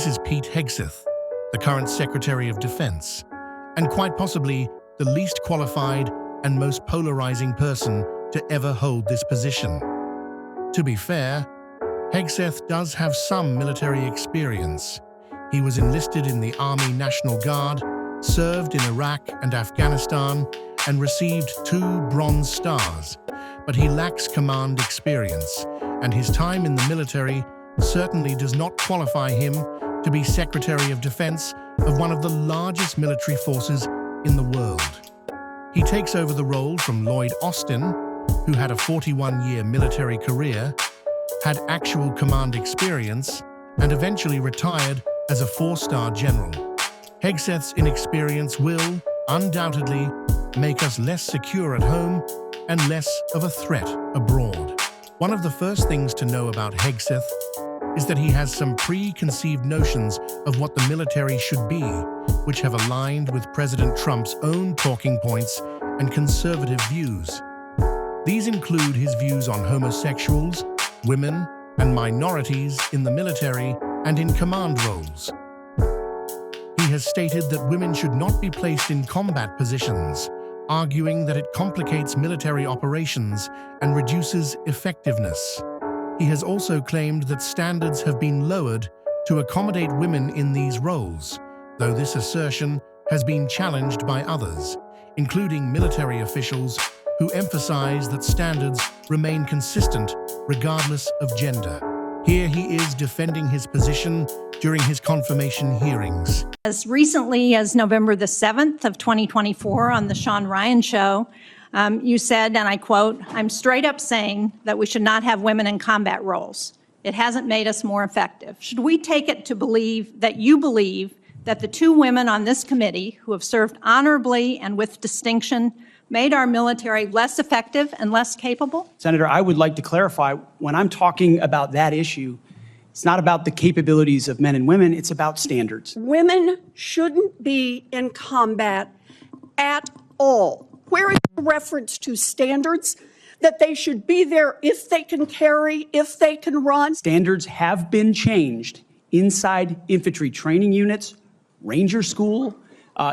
This is Pete Hegseth, the current Secretary of Defense, and quite possibly the least qualified and most polarizing person to ever hold this position. To be fair, Hegseth does have some military experience. He was enlisted in the Army National Guard, served in Iraq and Afghanistan, and received 2 Bronze Stars, but he lacks command experience, and his time in the military certainly does not qualify him to be Secretary of Defense of one of the largest military forces in the world. He takes over the role from Lloyd Austin, who had a 41-year military career, had actual command experience, and eventually retired as a 4-star general. Hegseth's inexperience will, undoubtedly, make us less secure at home and less of a threat abroad. One of the first things to know about Hegseth is that he has some preconceived notions of what the military should be, which have aligned with President Trump's own talking points and conservative views. These include his views on homosexuals, women, and minorities in the military and in command roles. He has stated that women should not be placed in combat positions, arguing that it complicates military operations and reduces effectiveness. He has also claimed that standards have been lowered to accommodate women in these roles, though this assertion has been challenged by others, including military officials who emphasize that standards remain consistent regardless of gender. Here he is defending his position during his confirmation hearings. As recently as November the 7th of 2024 on the Sean Ryan Show, you said, and I quote, "I'm straight up saying that we should not have women in combat roles. It hasn't made us more effective." Should we take it to believe that you believe that the 2 women on this committee who have served honorably and with distinction made our military less effective and less capable? Senator, I would like to clarify, when I'm talking about that issue, it's not about the capabilities of men and women, it's about standards. Women shouldn't be in combat at all. Where is the reference to standards that they should be there if they can carry, if they can run? Standards have been changed inside infantry training units, ranger school,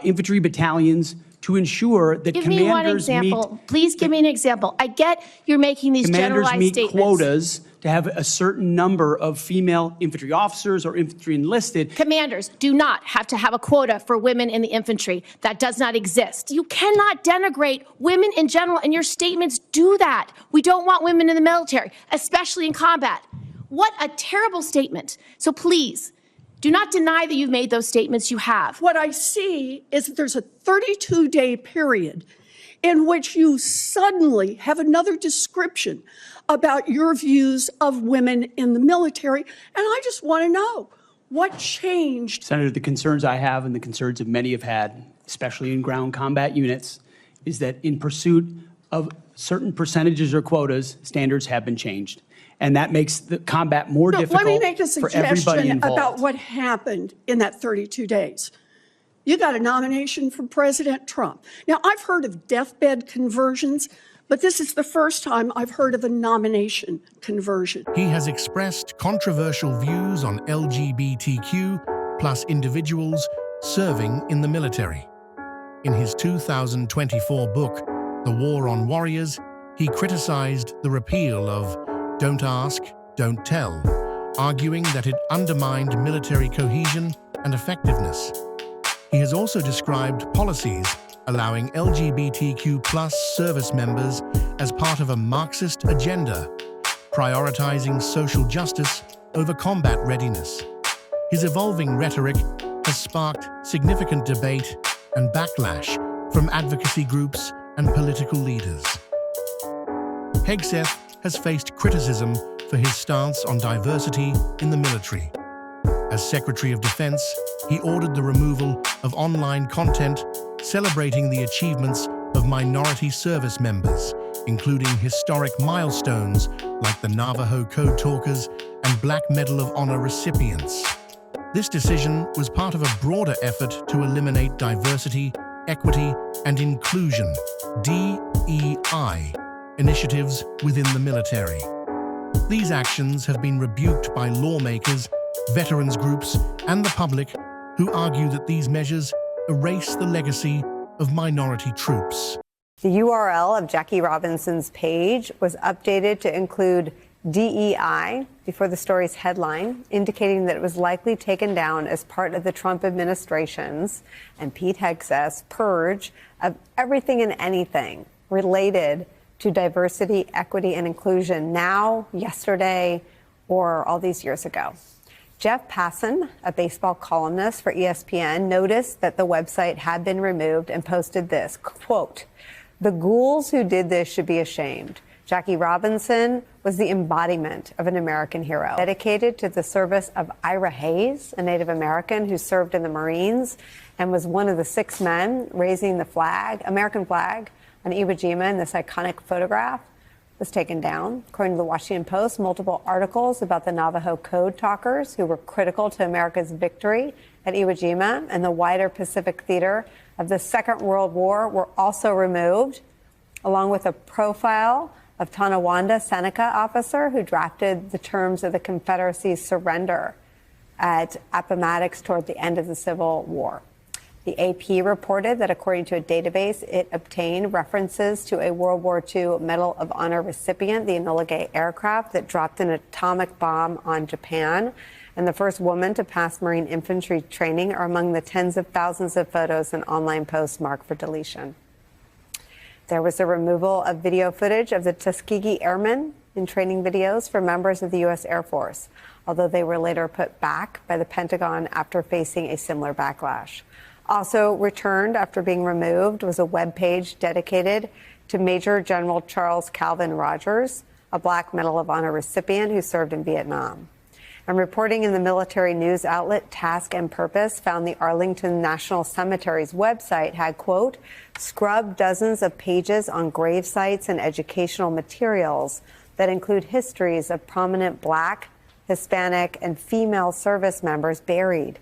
infantry battalions, to ensure that Give me one example. Please give me an example. I get you're making these generalized meet statements. Quotas to have a certain number of female infantry officers or infantry enlisted. Commanders do not have to have a quota for women in the infantry. That does not exist. You cannot denigrate women in general, and your statements do that. We don't want women in the military, especially in combat. What a terrible statement. So please, do not deny that you've made those statements. You have. What I see is that there's a 32-day period in which you suddenly have another description about your views of women in the military. And I just want to know, what changed? Senator, the concerns I have and the concerns that many have had, especially in ground combat units, is that in pursuit of certain percentages or quotas, standards have been changed. And that makes the combat more difficult for everybody involved. Let me make a suggestion about what happened in that 32 days. You got a nomination from President Trump. Now, I've heard of deathbed conversions, but this is the first time I've heard of a nomination conversion. He has expressed controversial views on LGBTQ plus individuals serving in the military. In his 2024 book, The War on Warriors, he criticized the repeal of "Don't ask, don't tell," arguing that it undermined military cohesion and effectiveness. He has also described policies allowing LGBTQ+ service members as part of a Marxist agenda, prioritizing social justice over combat readiness. His evolving rhetoric has sparked significant debate and backlash from advocacy groups and political leaders. Hegseth has faced criticism for his stance on diversity in the military. As Secretary of Defense, he ordered the removal of online content celebrating the achievements of minority service members, including historic milestones like the Navajo Code Talkers and Black Medal of Honor recipients. This decision was part of a broader effort to eliminate diversity, equity, and inclusion (DEI) initiatives within the military. These actions have been rebuked by lawmakers veterans groups, and the public who argue that these measures erase the legacy of minority troops. The URL of Jackie Robinson's page was updated to include DEI before the story's headline, indicating that it was likely taken down as part of the Trump administration's and Pete Hegseth's purge of everything and anything related to diversity, equity, and inclusion now, yesterday, or all these years ago. Jeff Passan, a baseball columnist for ESPN, noticed that the website had been removed and posted this, quote, "The ghouls who did this should be ashamed. Jackie Robinson was the embodiment of an American hero, dedicated to the service of Ira Hayes, a Native American who served in the Marines and was one of the 6 men raising the flag, American flag, on Iwo Jima in this iconic photograph was taken down. According to the Washington Post, multiple articles about the Navajo code talkers who were critical to America's victory at Iwo Jima and the wider Pacific theater of the Second World War were also removed, along with a profile of Tonawanda Seneca officer who drafted the terms of the Confederacy's surrender at Appomattox toward the end of the Civil War. The AP reported that according to a database it obtained, references to a World War II Medal of Honor recipient, the Enola Gay aircraft that dropped an atomic bomb on Japan, and the first woman to pass Marine infantry training are among the tens of thousands of photos and online posts marked for deletion. There was a removal of video footage of the Tuskegee Airmen in training videos for members of the U.S. Air Force, although they were later put back by the Pentagon after facing a similar backlash. Also returned after being removed was a webpage dedicated to Major General Charles Calvin Rogers, a Black Medal of Honor recipient who served in Vietnam. And reporting in the military news outlet Task and Purpose found the Arlington National Cemetery's website had, quote, scrubbed dozens of pages on grave sites and educational materials that include histories of prominent Black, Hispanic, and female service members buried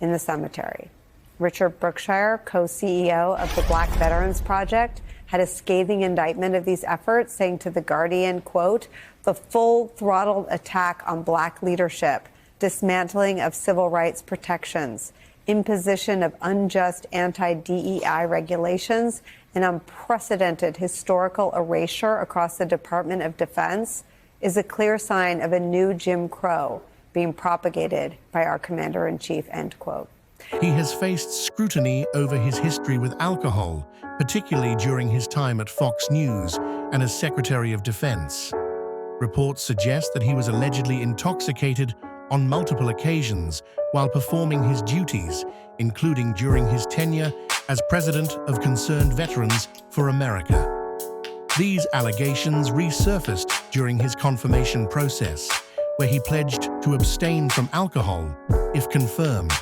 in the cemetery. Richard Brookshire, co-CEO of the Black Veterans Project, had a scathing indictment of these efforts, saying to The Guardian, quote, the full-throttled attack on Black leadership, dismantling of civil rights protections, imposition of unjust anti-DEI regulations, and unprecedented historical erasure across the Department of Defense is a clear sign of a new Jim Crow being propagated by our commander-in-chief, end quote. He has faced scrutiny over his history with alcohol, particularly during his time at Fox News and as Secretary of Defense. Reports suggest that he was allegedly intoxicated on multiple occasions while performing his duties, including during his tenure as President of Concerned Veterans for America. These allegations resurfaced during his confirmation process, where he pledged to abstain from alcohol if confirmed.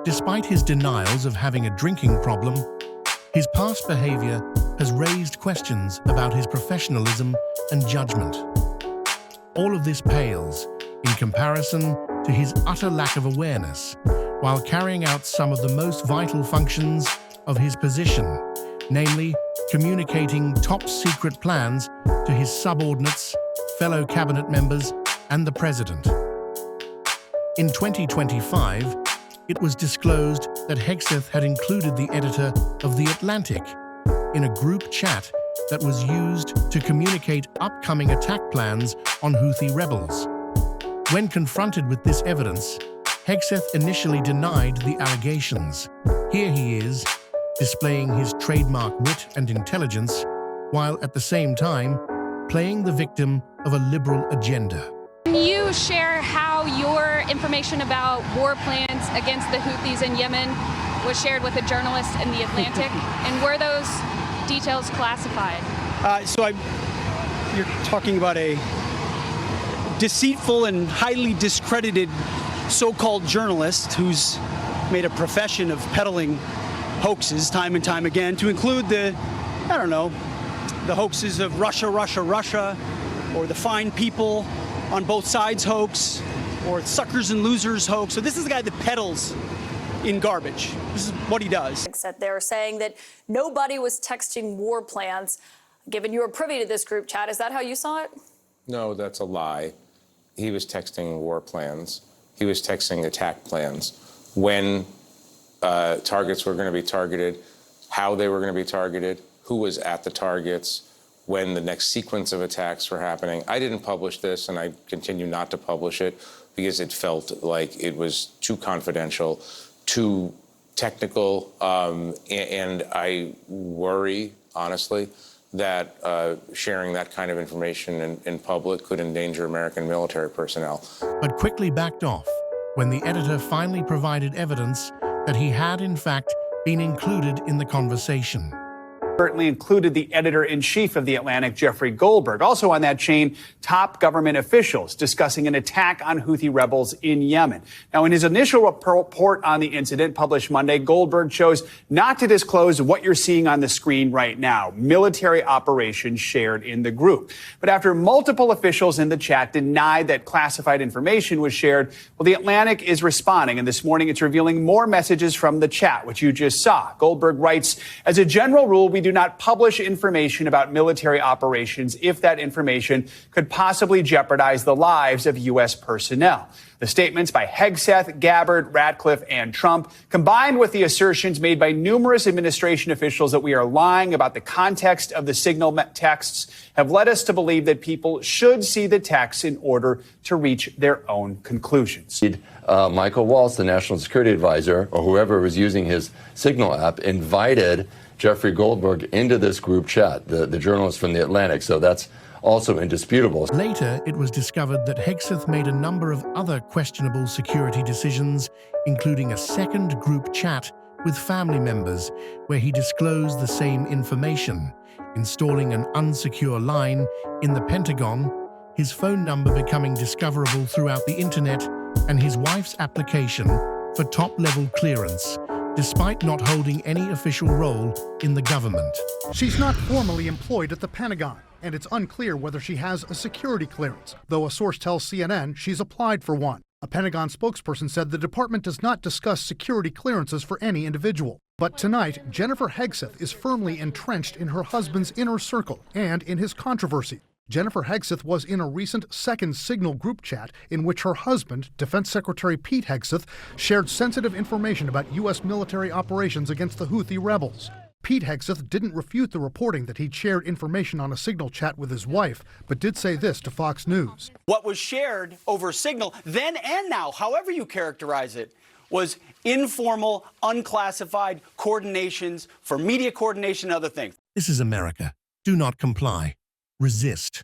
Despite his denials of having a drinking problem, his past behavior has raised questions about his professionalism and judgment. All of this pales in comparison to his utter lack of awareness while carrying out some of the most vital functions of his position, namely communicating top-secret plans to his subordinates, fellow cabinet members, and the president. In 2025, it was disclosed that Hegseth had included the editor of The Atlantic in a group chat that was used to communicate upcoming attack plans on Houthi rebels. When confronted with this evidence, Hegseth initially denied the allegations. Here he is, displaying his trademark wit and intelligence, while at the same time playing the victim of a liberal agenda. Can you share how your information about war plans against the Houthis in Yemen was shared with a journalist in The Atlantic? And were those details classified? You're talking about a deceitful and highly discredited so-called journalist who's made a profession of peddling hoaxes time and time again, to include the hoaxes of Russia, or the fine people on both sides hoax, or suckers and losers hoax. So this is the guy that peddles in garbage. This is what he does. They're saying that nobody was texting war plans. Given you were privy to this group chat, is that how you saw it? No, that's a lie. He was texting war plans he was texting attack plans, when targets were going to be targeted, how they were going to be targeted, who was at the targets, when the next sequence of attacks were happening. I didn't publish this, and I continue not to publish it because it felt like it was too confidential, too technical, and I worry, honestly, that sharing that kind of information in public could endanger American military personnel. But quickly backed off when the editor finally provided evidence that he had, in fact, been included in the conversation. Certainly included the editor-in-chief of The Atlantic, Jeffrey Goldberg. Also on that chain, top government officials discussing an attack on Houthi rebels in Yemen. Now, in his initial report on the incident published Monday, Goldberg chose not to disclose what you're seeing on the screen right now, military operations shared in the group. But after multiple officials in the chat denied that classified information was shared, well, The Atlantic is responding, and this morning it's revealing more messages from the chat, which you just saw. Goldberg writes, as a general rule, we do not publish information about military operations if that information could possibly jeopardize the lives of U.S. personnel. The statements by Hegseth, Gabbard, Ratcliffe, and Trump, combined with the assertions made by numerous administration officials that we are lying about the context of the signal texts, have led us to believe that people should see the texts in order to reach their own conclusions. Michael Waltz, the National Security Advisor, or whoever was using his Signal app, invited Jeffrey Goldberg into this group chat, the journalist from The Atlantic. So that's also indisputable. Later, it was discovered that Hegseth made a number of other questionable security decisions, including a second group chat with family members where he disclosed the same information, installing an unsecure line in the Pentagon, his phone number becoming discoverable throughout the internet, and his wife's application for top-level clearance, despite not holding any official role in the government. She's not formally employed at the Pentagon, and it's unclear whether she has a security clearance, though a source tells CNN she's applied for one. A Pentagon spokesperson said the department does not discuss security clearances for any individual. But tonight, Jennifer Hegseth is firmly entrenched in her husband's inner circle and in his controversy. Jennifer Hegseth was in a recent second Signal group chat in which her husband, Defense Secretary Pete Hegseth, shared sensitive information about U.S. military operations against the Houthi rebels. Pete Hegseth didn't refute the reporting that he'd shared information on a Signal chat with his wife, but did say this to Fox News. What was shared over Signal, then and now, however you characterize it, was informal, unclassified coordinations for media coordination and other things. This is America. Do not comply. Resist.